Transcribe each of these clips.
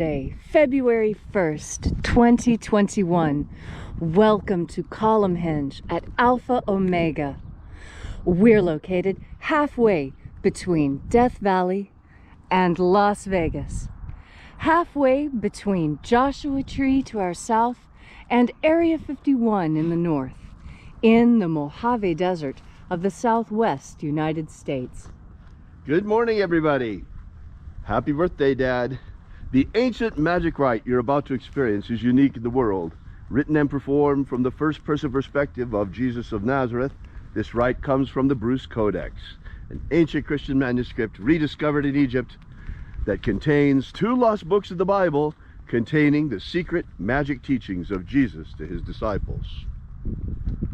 Day, February 1st, 2021. Welcome to Columnhenge at Alpha Ωmega. We're located halfway between Death Valley and Las Vegas. Halfway between Joshua Tree to our south and Area 51 in the north, in the Mojave Desert of the Southwest United States. Good morning, everybody. Happy birthday, Dad. The ancient magic rite you're about to experience is unique in the world. Written and performed from the first-person perspective of Jesus of Nazareth, this rite comes from the Bruce Codex, an ancient Christian manuscript rediscovered in Egypt that contains 2 lost books of the Bible containing the secret magic teachings of Jesus to his disciples.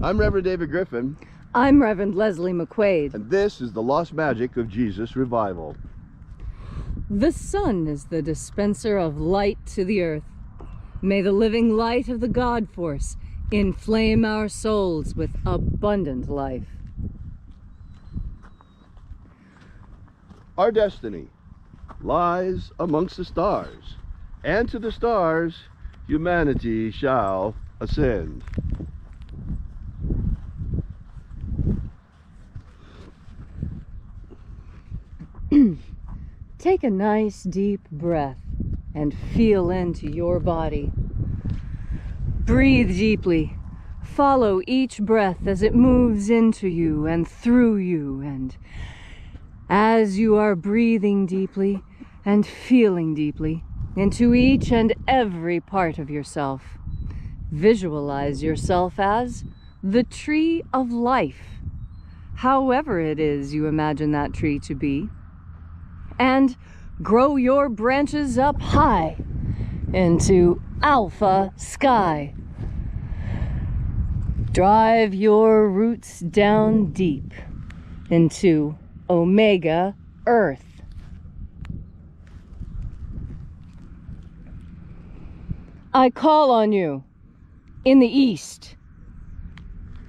I'm Reverend David Griffin. I'm Reverend Leslie McQuade. And this is the Lost Magic of Jesus Revival. The sun is the dispenser of light to the earth. May the living light of the God Force inflame our souls with abundant life. Our destiny lies amongst the stars, and to the stars humanity shall ascend. Take a nice deep breath and feel into your body. Breathe deeply. Follow each breath as it moves into you and through you, and as you are breathing deeply and feeling deeply into each and every part of yourself, visualize yourself as the tree of life, however it is you imagine that tree to be. And grow your branches up high into alpha sky. Drive your roots down deep into omega earth. I call on you in the east,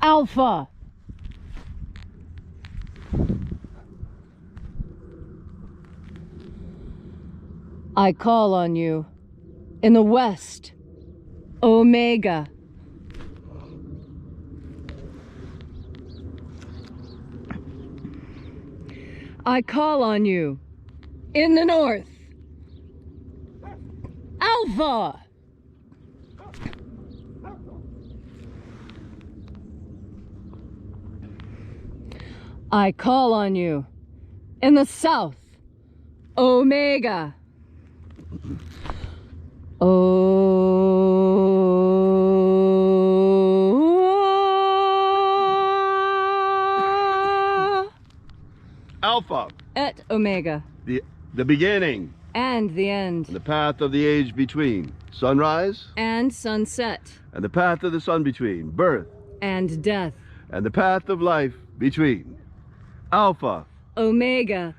alpha. I call on you in the west, Omega. I call on you in the north, Alpha. I call on you in the south, Omega. Alpha et Omega, the beginning and the end, and the path of the age between sunrise and sunset, and the path of the sun between birth and death, and the path of life between Alpha Omega.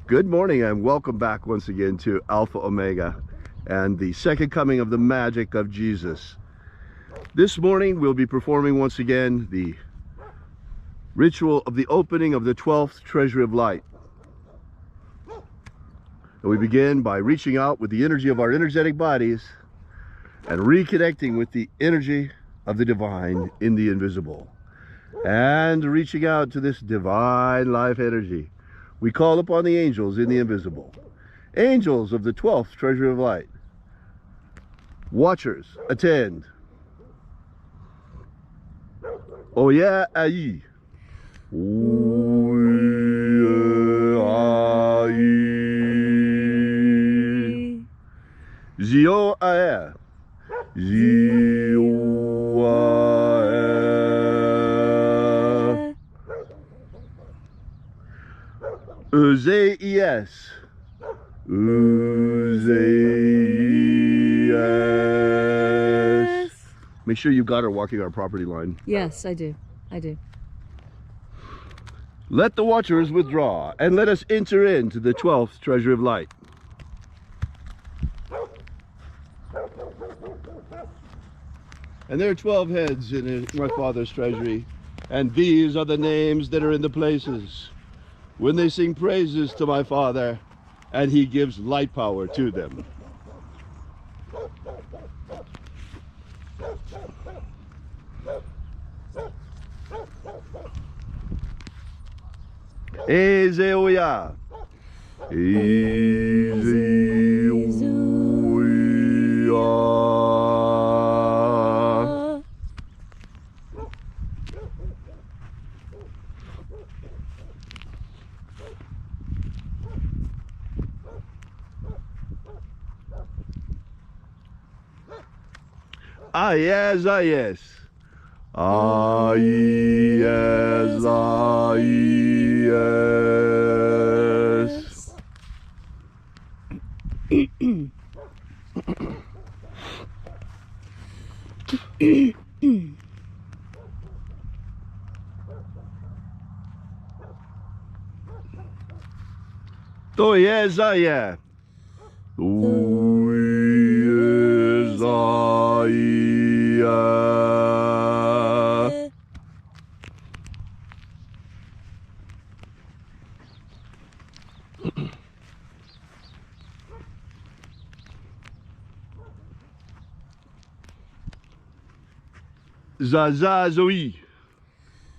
Good morning and welcome back once again to Alpha Omega and the second coming of the magic of Jesus. This morning we'll be performing once again the ritual of the opening of the 12th treasury of light. And we begin by reaching out with the energy of our energetic bodies and reconnecting with the energy of the divine in the invisible. And reaching out to this divine life energy, we call upon the angels in the invisible. Angels of the 12th treasury of light. Watchers, attend. Oya ayi. Oya ayi. Zio ae. Zio ae. Uzeis. Uzeis. Make sure you got her walking our property line. Yes, I do. Let the watchers withdraw, and let us enter into the 12th treasury of light. And there are 12 heads in my Father's treasury. And these are the names that are in the places. When they sing praises to my Father, and he gives light power to them. Ezeoya. Ezeoya. Ah yes, ah yes. Ah yes, ah yes. To yes, ah yeah. To yes, ah yeah. Zazazoi.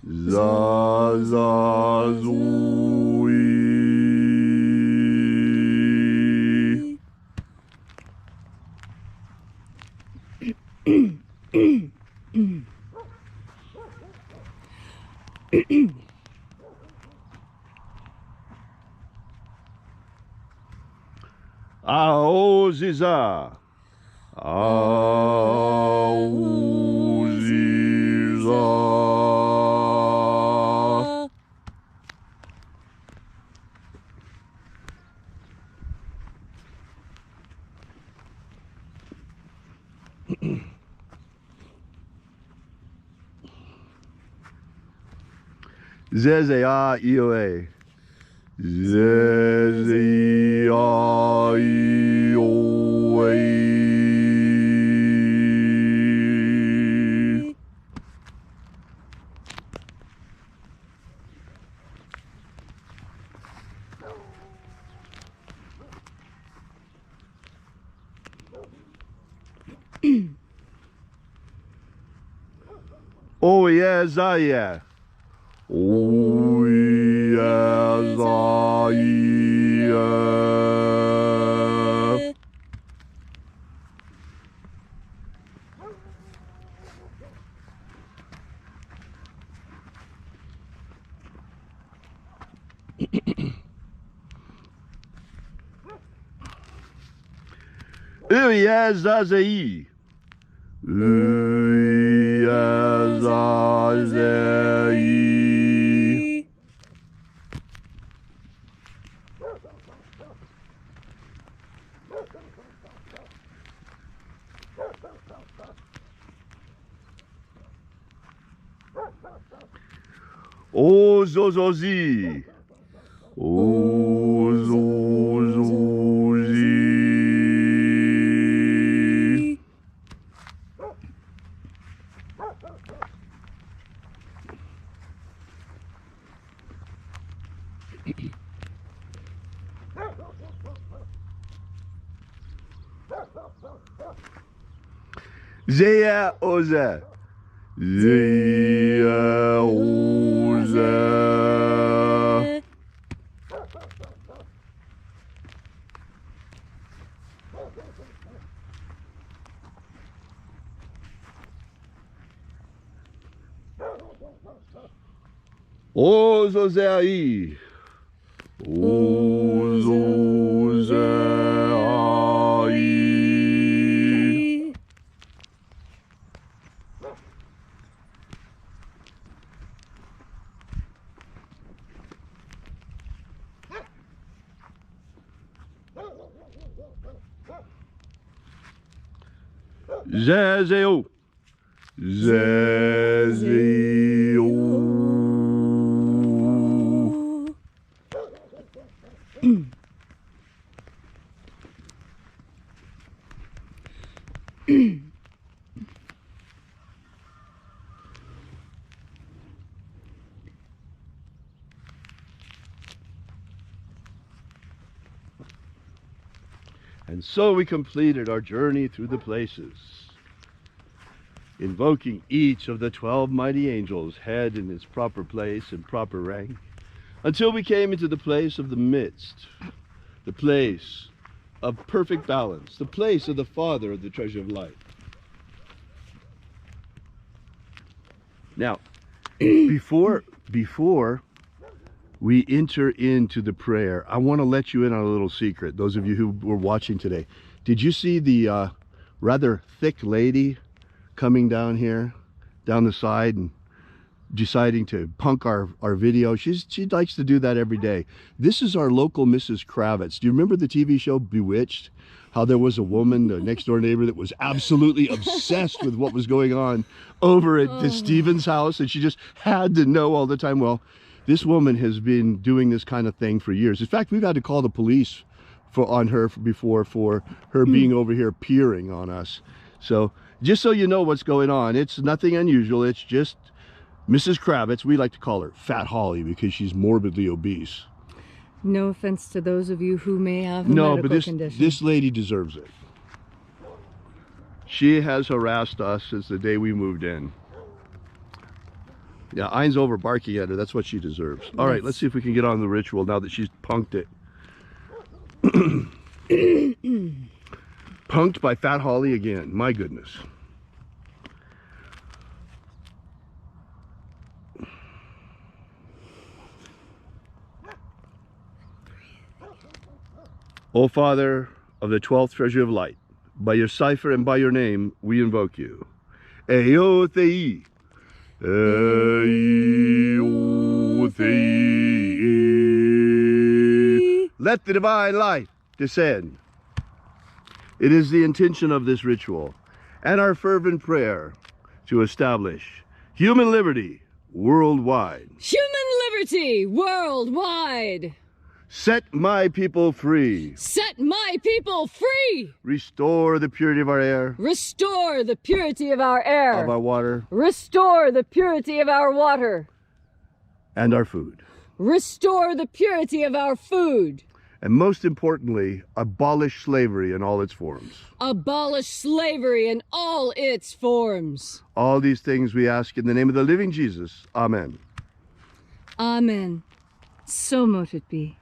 Zazazoi. Aoziza. Aoziza. Zezea ioe. Zezea ioe. Oh yes, ah yeah. Oh yes, ah yeah. Oh yes, ah zei. Oh yes, ah zei. Oh zozozi. Oh zozozi. Zeya oze. Zeya oze. Ozo zei. Ozo zei. Zezeo. Zezeo. And so we completed our journey through the places, invoking each of the 12 mighty angels, head in its proper place and proper rank, until we came into the place of the midst, the place of perfect balance, the place of the Father of the treasure of light. Now, before we enter into the prayer, I want to let you in on a little secret. Those of you who were watching today, did you see the rather thick lady coming down here, down the side, and deciding to punk our video? She likes to do that every day. This is our local Mrs. Kravitz. Do you remember the TV show Bewitched? How there was a woman, the next door neighbor, that was absolutely obsessed with what was going on over at the Stevens house, and she just had to know all the time. Well, this woman has been doing this kind of thing for years. In fact, we've had to call the police on her before for her being over here peering on us. So just so you know what's going on, it's nothing unusual. It's just Mrs. Kravitz. We like to call her Fat Holly because she's morbidly obese. No offense to those of you who may have a medical condition. This lady deserves it. She has harassed us since the day we moved in. Yeah, Ein's over barking at her. That's what she deserves. All right, let's see if we can get on the ritual now that she's punked it. Punked by Fat Holly again. My goodness. O Father of the 12th treasure of light, by your cipher and by your name, we invoke you. Eo Thei. Eo Thei. Let the divine light descend. It is the intention of this ritual and our fervent prayer to establish human liberty worldwide. Human liberty worldwide. Set my people free. Set my people free. Restore the purity of our air. Restore the purity of our air. Of our water. Restore the purity of our water. And our food. Restore the purity of our food. And most importantly, abolish slavery in all its forms. Abolish slavery in all its forms. All these things we ask in the name of the living Jesus. Amen. Amen. So mote it be.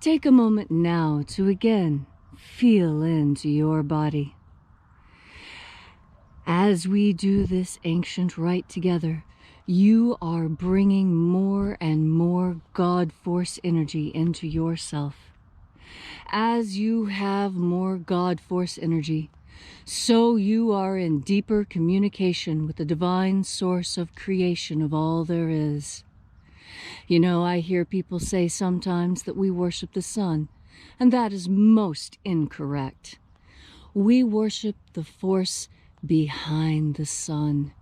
Take a moment now to again feel into your body. As we do this ancient rite together, you are bringing more and more God Force energy into yourself. As you have more God Force energy, so you are in deeper communication with the divine source of creation of all there is. You know, I hear people say sometimes that we worship the sun, and that is most incorrect. We worship the force behind the sun.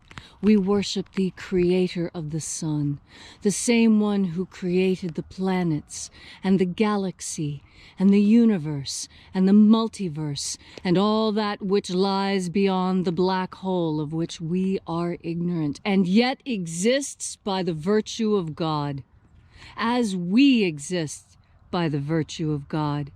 We worship the creator of the sun, the same one who created the planets and the galaxy and the universe and the multiverse and all that which lies beyond the black hole of which we are ignorant and yet exists by the virtue of God, as we exist by the virtue of God.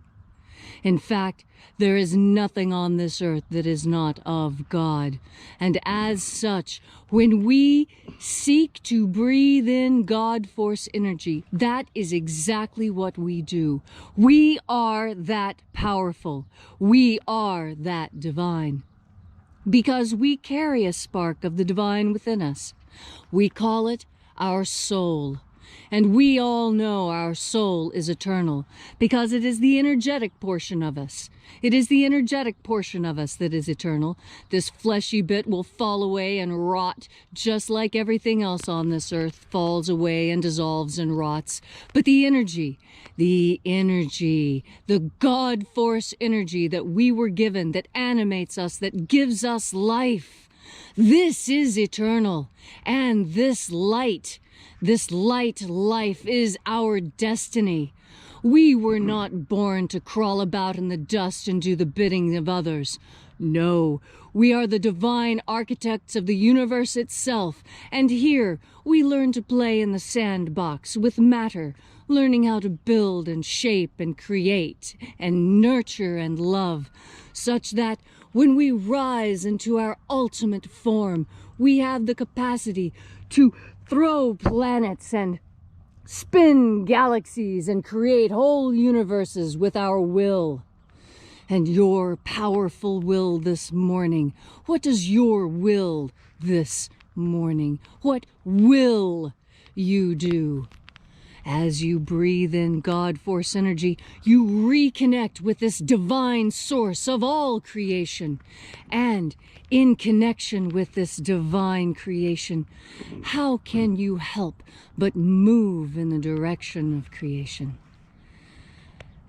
In fact, there is nothing on this earth that is not of God. And as such, when we seek to breathe in God Force energy, that is exactly what we do. We are that powerful. We are that divine. Because we carry a spark of the divine within us. We call it our soul. And we all know our soul is eternal because it is the energetic portion of us. It is the energetic portion of us that is eternal. This fleshy bit will fall away and rot just like everything else on this earth falls away and dissolves and rots. But the energy, the God Force energy that we were given, that animates us, that gives us life, this is eternal. And this light life is our destiny. We were not born to crawl about in the dust and do the bidding of others. No, we are the divine architects of the universe itself, and here we learn to play in the sandbox with matter, learning how to build and shape and create and nurture and love, such that when we rise into our ultimate form, we have the capacity to throw planets and spin galaxies and create whole universes with our will. And your powerful will this morning, what does your will this morning, what will you do? As you breathe in God Force energy, you reconnect with this divine source of all creation. And in connection with this divine creation, how can you help but move in the direction of creation?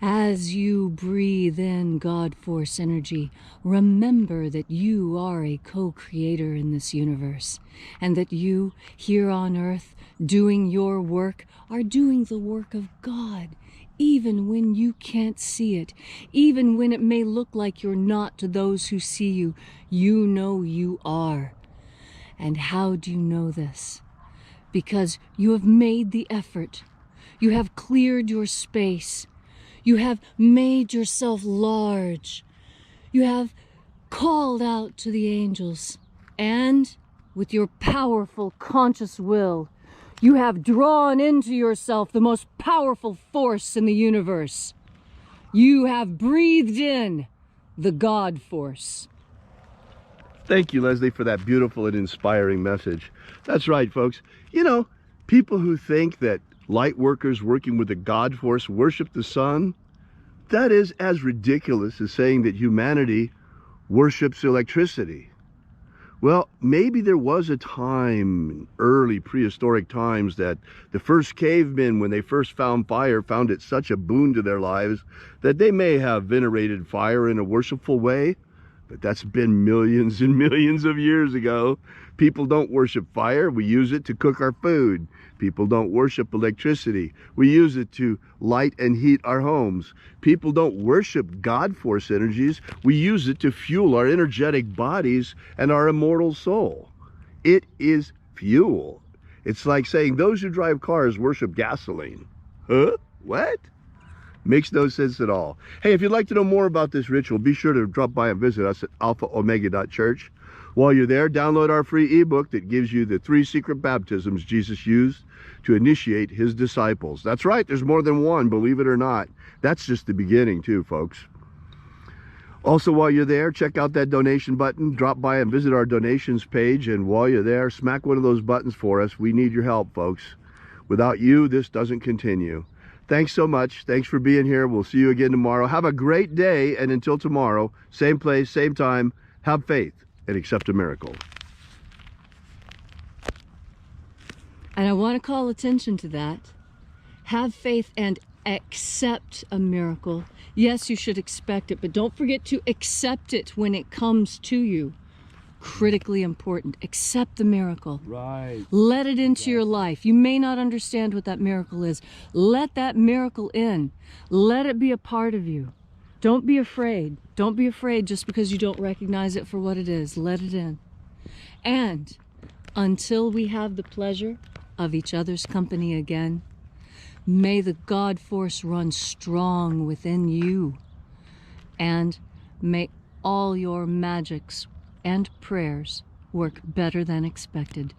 As you breathe in God Force energy, remember that you are a co-creator in this universe, and that you, here on Earth, doing your work, are doing the work of God, even when you can't see it, even when it may look like you're not to those who see you, you know you are. And how do you know this? Because you have made the effort. You have cleared your space. You have made yourself large. You have called out to the angels. And with your powerful conscious will, you have drawn into yourself the most powerful force in the universe. You have breathed in the God Force. Thank you, Leslie, for that beautiful and inspiring message. That's right, folks. You know, people who think that light workers working with the God Force worship the sun, that is as ridiculous as saying that humanity worships electricity. Well, maybe there was a time in early prehistoric times that the first cavemen, when they first found fire, found it such a boon to their lives that they may have venerated fire in a worshipful way. But that's been millions and millions of years ago. People don't worship fire. We use it to cook our food. People don't worship electricity. We use it to light and heat our homes. People don't worship God Force energies. We use it to fuel our energetic bodies and our immortal soul. It is fuel. It's like saying those who drive cars worship gasoline. Huh? What? Makes no sense at all. Hey, if you'd like to know more about this ritual, be sure to drop by and visit us at alphaomega.church. While you're there, download our free ebook that gives you the 3 secret baptisms Jesus used to initiate his disciples. That's right, there's more than one, believe it or not. That's just the beginning too, folks. Also, while you're there, check out that donation button. Drop by and visit our donations page, and while you're there, smack one of those buttons for us. We need your help, folks. Without you, this doesn't continue. Thanks so much. Thanks for being here. We'll see you again tomorrow. Have a great day, and until tomorrow, same place, same time, have faith and accept a miracle. And I want to call attention to that. Have faith and accept a miracle. Yes, you should expect it, but don't forget to accept it when it comes to you. Critically important. Accept the miracle. Right. Let it into your life. You may not understand what that miracle is. Let that miracle in. Let it be a part of you. Don't be afraid. Don't be afraid just because you don't recognize it for what it is. Let it in. And until we have the pleasure of each other's company again, may the God Force run strong within you. And may all your magics and prayers work better than expected.